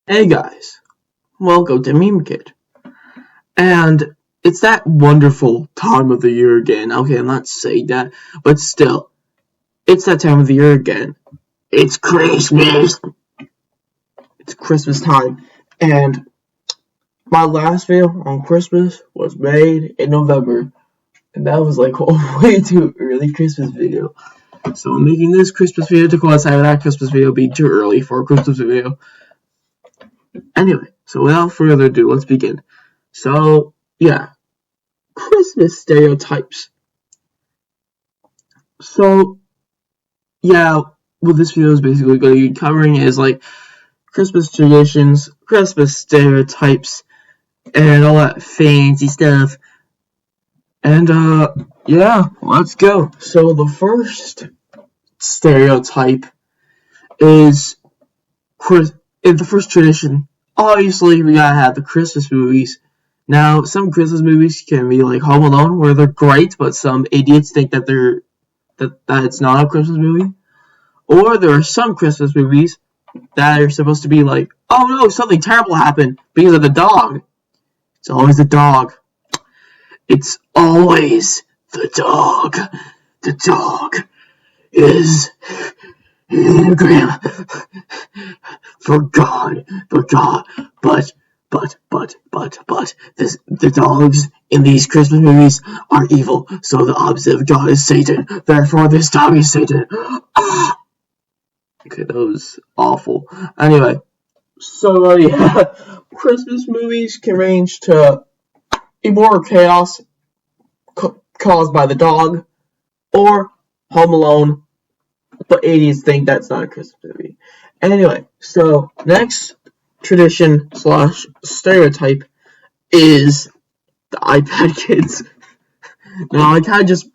Hey guys, welcome to Memekid. And it's that wonderful time of the year again. Okay, I'm not saying that, but still, it's that time of the year again. It's Christmas! It's Christmas time. And my last video on Christmas was made in November. And that was like a way too early Christmas video. So I'm making this Christmas video to coincide with that Christmas video being too early for a Christmas video. Anyway, so without further ado, let's begin. So, yeah, Christmas stereotypes. So, yeah, what this video is basically going to be covering is like Christmas traditions, Christmas stereotypes, and all that fancy stuff. And, yeah, let's go. So, the first stereotype is in the first tradition. Obviously, we gotta have the Christmas movies. Now, some Christmas movies can be like Home Alone, where they're great, but some idiots think that it's not a Christmas movie. Or there are some Christmas movies that are supposed to be like, oh no, something terrible happened because of the dog. It's always the dog. It's always the dog. The dog is Graham. For God, but the dogs in these Christmas movies are evil, so the opposite of God is Satan, therefore this dog is Satan. Ah! Okay, that was awful. Anyway, so yeah, Christmas movies can range to more chaos caused by the dog, or Home Alone, but 80s think that's not a Christmas movie. Anyway, so next tradition / stereotype is the iPad kids. Now I'm kind of just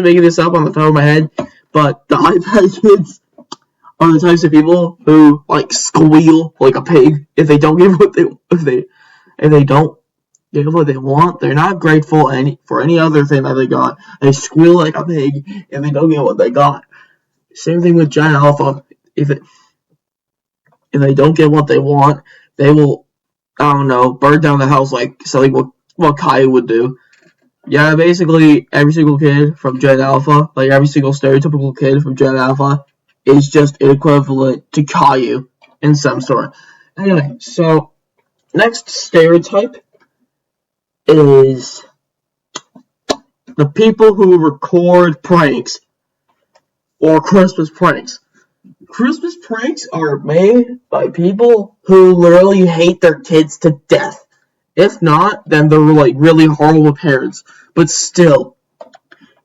making this up on the top of my head, but the iPad kids are the types of people who like squeal like a pig if they don't get what they don't get what they want. They're not grateful for any other thing that they got. They squeal like a pig if they don't get what they got. Same thing with Gen Alpha. If they don't get what they want, they will, burn down the house like something what Kai would do. Yeah, basically every single kid from Gen Alpha, like every single stereotypical kid from Gen Alpha, is just an equivalent to Caillou in some sort. Anyway, so next stereotype is the people who record pranks or Christmas pranks. Christmas pranks are made by people who literally hate their kids to death. If not, then they're like really horrible parents. But still,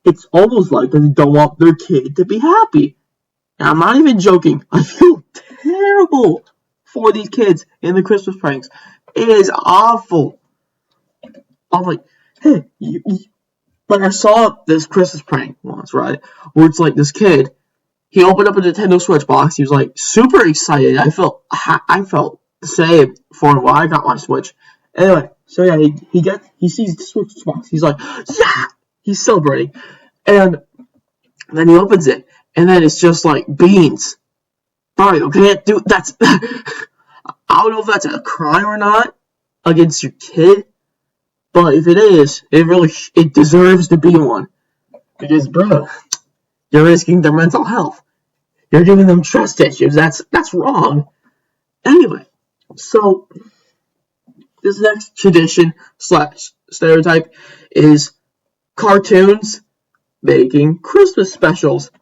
it's almost like they don't want their kid to be happy. And I'm not even joking. I feel terrible for these kids in the Christmas pranks. It is awful. I'm like, hey, but I saw this Christmas prank once, right? Where it's like this kid. He opened up a Nintendo Switch box. He was like super excited. I felt the same for when I got my Switch. Anyway, so yeah, he sees the Switch box. He's like, yeah, he's celebrating, and then he opens it, and then it's just like beans. Bro, you can't do that's. I don't know if that's a crime or not against your kid, but if it is, it deserves to be one because, bro, you're risking their mental health. You're giving them trust issues. That's wrong. Anyway, so this next tradition / stereotype is cartoons making Christmas specials.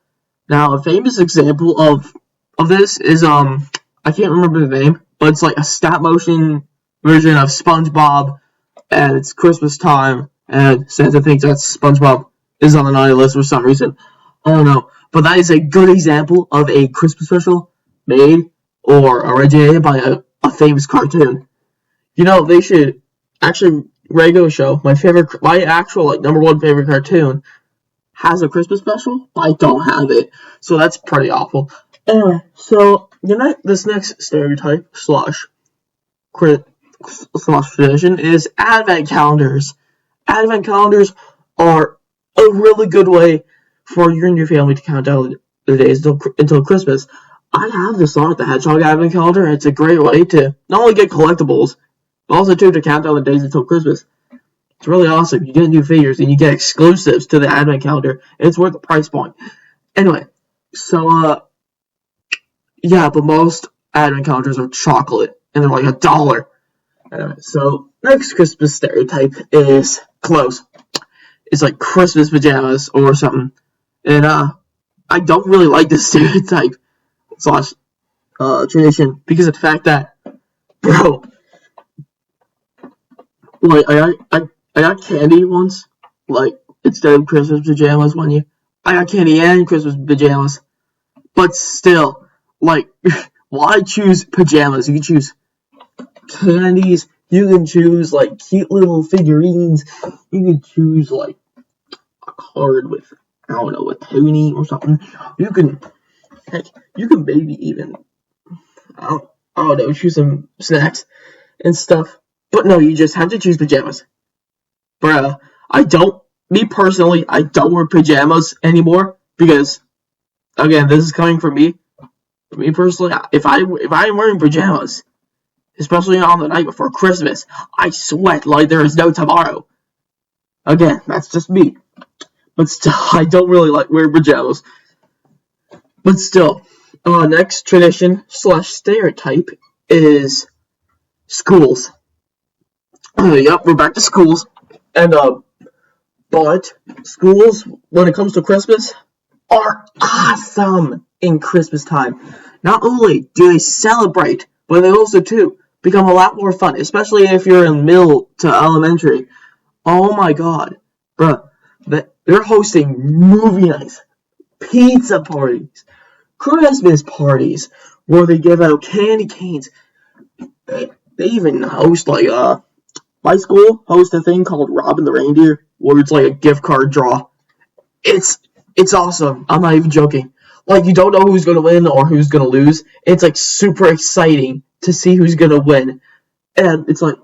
Now, a famous example of this is I can't remember the name, but it's like a stop motion version of SpongeBob, and it's Christmas time, and Santa thinks that SpongeBob is on the naughty list for some reason. I don't know, but that is a good example of a Christmas special made or originated by a famous cartoon. You know, they should actually regular show. My actual like number one favorite cartoon has a Christmas special. I don't have it, so that's pretty awful. Anyway, so this next stereotype / tradition is advent calendars. Advent calendars are a really good way for you and your family to count down the days until Christmas. I have the Sonic the Hedgehog advent calendar. It's a great way to not only get collectibles, but also to count down the days until Christmas. It's really awesome. You get new figures and you get exclusives to the advent calendar. And it's worth the price point. Anyway, so yeah, but most advent calendars are chocolate and they're like $1. Anyway, so next Christmas stereotype is clothes. It's like Christmas pajamas or something. And I don't really like this stereotype slash tradition because of the fact that, bro, like I got candy once, like instead of Christmas pajamas one year. I got candy and Christmas pajamas, but still, like, why choose pajamas? You can choose candies. You can choose like cute little figurines. You can choose like a card with, I don't know, a Tony or something. You can, heck, you can maybe even, I don't know, choose some snacks and stuff. But no, you just have to choose pajamas. Bruh, me personally, I don't wear pajamas anymore because, again, this is coming from me. For me personally, if I'm wearing pajamas, especially on the night before Christmas, I sweat like there is no tomorrow. Again, that's just me. But still, I don't really like wearing pajamas. But still, next tradition / stereotype is schools. Yep, we're back to schools. And, but schools, when it comes to Christmas, are awesome in Christmas time. Not only do they celebrate, but they also, too, become a lot more fun, especially if you're in middle to elementary. Oh my god. Bruh, they're hosting movie nights, pizza parties, Christmas parties, where they give out candy canes. They even host, like, my school hosts a thing called Robin the Reindeer, where it's like a gift card draw. It's awesome. I'm not even joking. Like, you don't know who's gonna win or who's gonna lose. It's like super exciting to see who's gonna win. And it's like,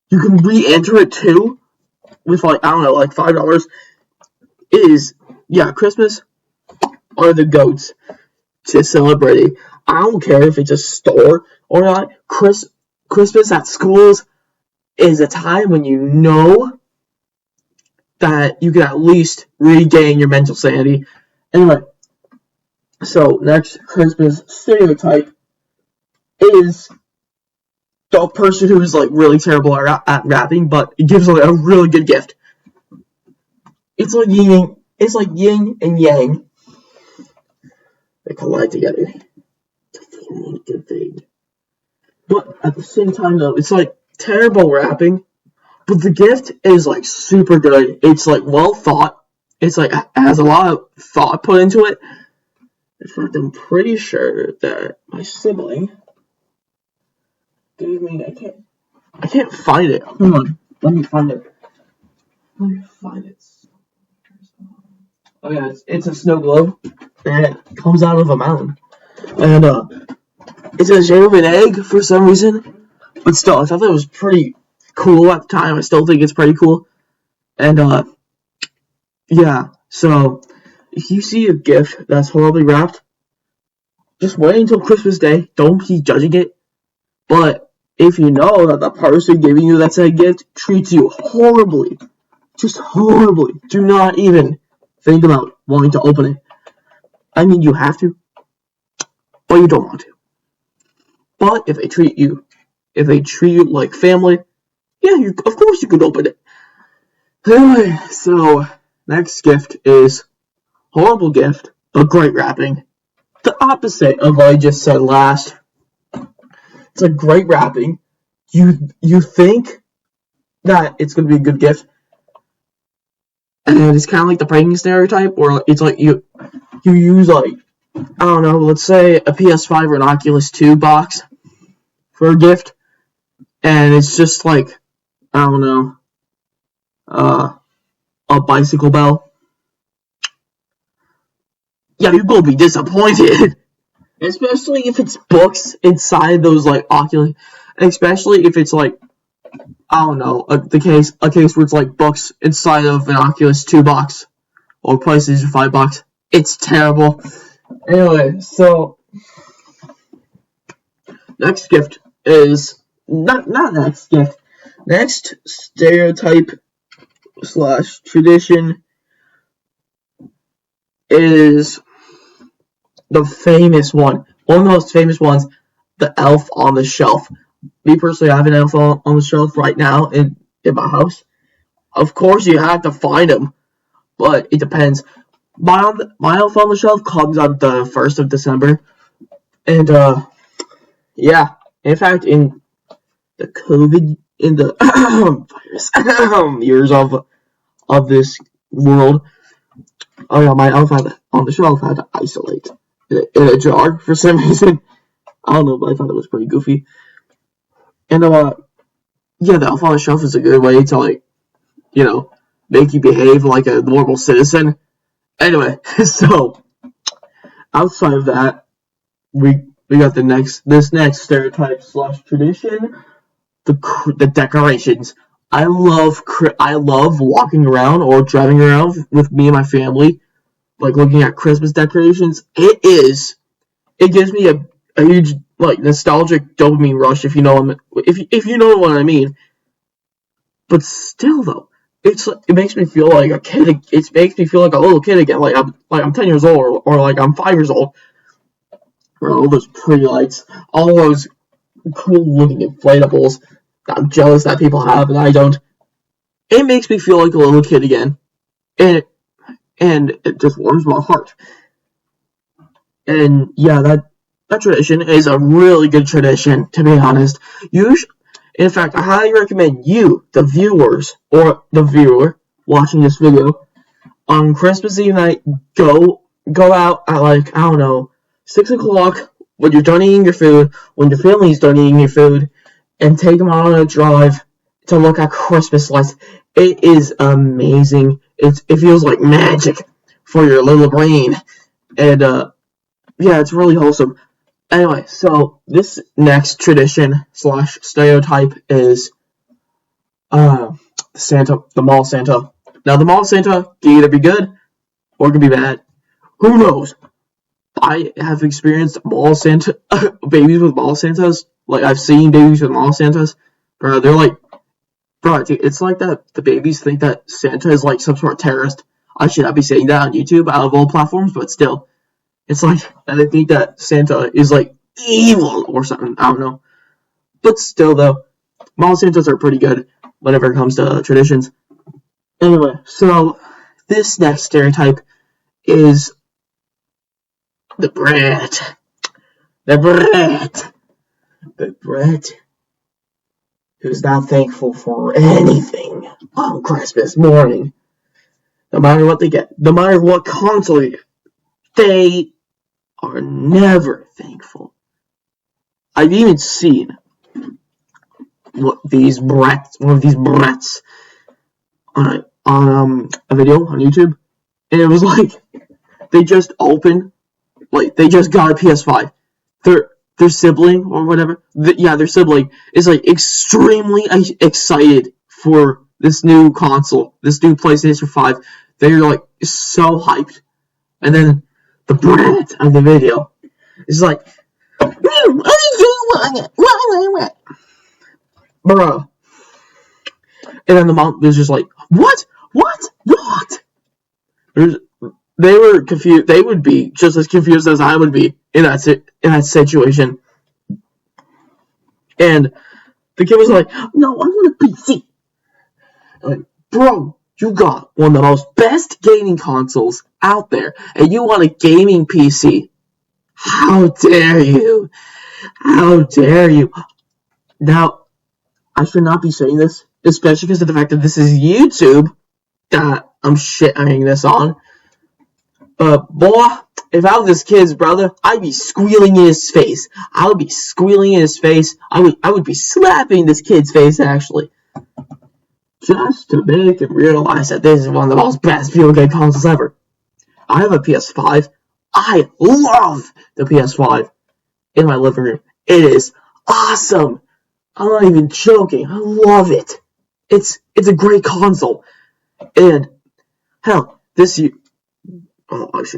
you can re-enter it too, with like, I don't know, like $5. Christmas are the goats to celebrating. I don't care if it's a store or not. Christmas at schools is a time when you know that you can at least regain your mental sanity. Anyway, so next Christmas stereotype is the person who is like really terrible at rapping, but it gives like a really good gift. It's like yin and yang. They collide together to form a good thing. But at the same time, though, it's like terrible rapping, but the gift is like super good. It's like well thought. It's like has a lot of thought put into it. In fact, I'm pretty sure that my sibling gave me. I can't find it. Hold on, let me find it. Oh yeah, it's a snow globe, and it comes out of a mountain, and it's a shape of an egg for some reason. But still, I thought that was pretty cool at the time. I still think it's pretty cool. And, yeah. So, if you see a gift that's horribly wrapped, just wait until Christmas Day. Don't be judging it. But, if you know that the person giving you that said gift treats you horribly, just horribly, do not even think about wanting to open it. I mean, you have to, but you don't want to. But, if they treat you like family, yeah, of course you could open it. Anyway, so next gift is horrible gift, but great wrapping. The opposite of what I just said last. It's a great wrapping. You think that it's going to be a good gift, and it's kind of like the pranking stereotype, or it's like you use like, I don't know, let's say a PS5 or an Oculus 2 box for a gift. And it's just like, I don't know, a bicycle bell. Yeah, you're gonna be disappointed. Especially if it's books inside those, like, Oculus. Especially if it's, like, I don't know, a case where it's, like, books inside of an Oculus 2 box. Or PlayStation 5 box. It's terrible. Anyway, so next gift is not next gift. Next stereotype / tradition is the famous one of the most famous ones, the elf on the shelf. Me personally, I have an elf on the shelf right now in my house. Of course, you have to find them, but it depends. My elf on the shelf comes on the 1st of December, and yeah. In fact, in the COVID, in the virus years of this world, oh yeah, my elf on the shelf had to isolate in a jar for some reason. I don't know, but I thought it was pretty goofy. And yeah, the elf on the shelf is a good way to, like, you know, make you behave like a normal citizen. Anyway, so outside of that, we got this next stereotype / tradition, the decorations. I love walking around or driving around with me and my family, like looking at Christmas decorations. It gives me a huge, like, nostalgic dopamine rush, if you know what I mean. But still, though, it makes me feel like a kid. It makes me feel like a little kid again, like I'm 10 years old, or like I'm 5 years old. All those pretty lights, all those cool looking inflatables that I'm jealous that people have and I don't. It makes me feel like a little kid again, and it just warms my heart. And yeah, that tradition is a really good tradition, to be honest. In fact, I highly recommend you, the viewers, or the viewer watching this video, on Christmas Eve night, go out at, like, I don't know, 6 o'clock, when you're done eating your food, when your family's done eating your food, and take them out on a drive to look at Christmas lights. It is amazing. It feels like magic for your little brain. And, yeah, it's really wholesome. Anyway, so this next tradition / stereotype is Santa, the mall Santa. Now, the mall Santa can either be good or it can be bad. Who knows? I have experienced mall Santa babies with mall Santas. Like, I've seen babies with mall Santas. Bro, they're like, bro, it's like that the babies think that Santa is like some sort of terrorist. I should not be saying that on YouTube out of all platforms, but still. It's like, they think that Santa is, like, evil or something. I don't know. But still, though, mall Santas are pretty good whenever it comes to traditions. Anyway, so this next stereotype is the brat. The brat who's not thankful for anything on Christmas morning. No matter what they get, no matter what console they get, they are never thankful. I've even seen one of these brats on a video on YouTube, and it was like they just got a PS5. Their sibling or whatever, their sibling is like extremely excited for this new console, this new PlayStation 5. They're like so hyped, and then the brat of the video is like, what do you want? What? Bro. And then the mom was just like, what? They were confused. They would be just as confused as I would be in that situation. And the kid was like, no, I want a PC. Like, bro, you got one of the most best gaming consoles out there, and you want a gaming PC. How dare you? How dare you? Now, I should not be saying this, especially because of the fact that this is YouTube that I'm shitting this on. Boy, if I was this kid's brother, I'd be squealing in his face. I would be squealing in his face. I would be slapping this kid's face, actually. Just to make him realize that this is one of the most best video game consoles ever. I have a PS5. I love the PS5 in my living room. It is awesome. I'm not even joking. I love it. It's a great console. And, hell, I should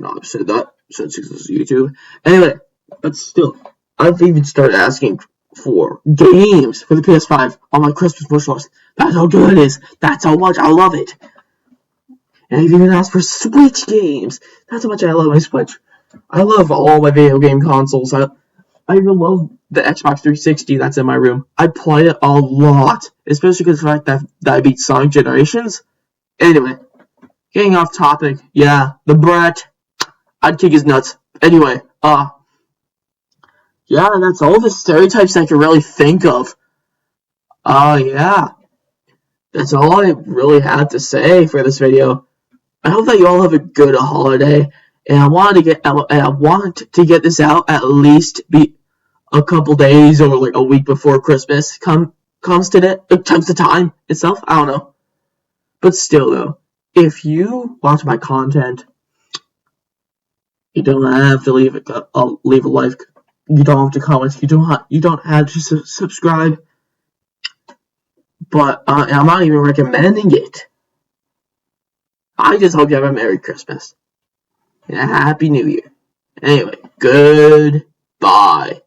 not have said that since this is YouTube. Anyway, but still, I've even started asking for games for the PS5 on my Christmas wish list. That's how good it is. That's how much I love it. And I've even asked for Switch games. That's how much I love my Switch. I love all my video game consoles. I even love the Xbox 360 that's in my room. I play it a lot, especially because of the fact that I beat Sonic Generations. Anyway, getting off topic. Yeah, the Brett. I'd kick his nuts. Anyway, yeah, that's all the stereotypes I can really think of. Yeah. That's all I really have to say for this video. I hope that you all have a good holiday, and I want to get this out at least be a couple days or like a week before Christmas comes to time itself. I don't know, but still though, if you watch my content, you don't have to leave a like. You don't have to comment. You don't have to subscribe. But I'm not even recommending it. I just hope you have a Merry Christmas and a Happy New Year. Anyway, goodbye.